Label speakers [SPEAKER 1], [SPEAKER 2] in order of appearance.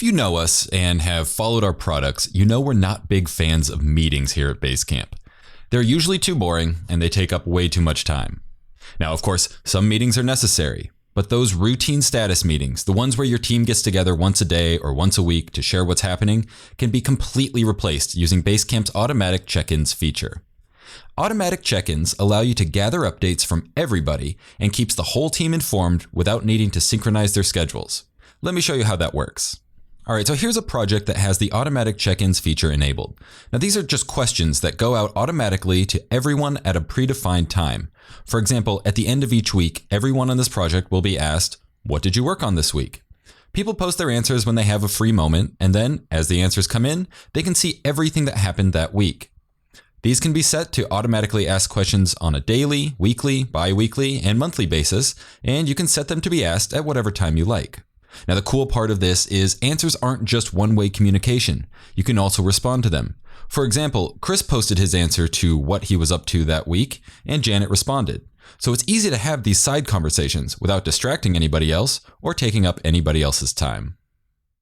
[SPEAKER 1] If you know us and have followed our products, you know we're not big fans of meetings here at Basecamp. They're usually too boring and they take up way too much time. Now, of course, some meetings are necessary, but those routine status meetings, the ones where your team gets together once a day or once a week to share what's happening, can be completely replaced using Basecamp's automatic check-ins feature. Automatic check-ins allow you to gather updates from everybody and keeps the whole team informed without needing to synchronize their schedules. Let me show you how that works. All right, so here's a project that has the automatic check-ins feature enabled. Now these are just questions that go out automatically to everyone at a predefined time. For example, at the end of each week, everyone on this project will be asked, "What did you work on this week?" People post their answers when they have a free moment, and then, as the answers come in, they can see everything that happened that week. These can be set to automatically ask questions on a daily, weekly, bi-weekly, and monthly basis, and you can set them to be asked at whatever time you like. Now the cool part of this is answers aren't just one-way communication. You can also respond to them. For example, Chris posted his answer to what he was up to that week, and Janet responded. So it's easy to have these side conversations without distracting anybody else or taking up anybody else's time.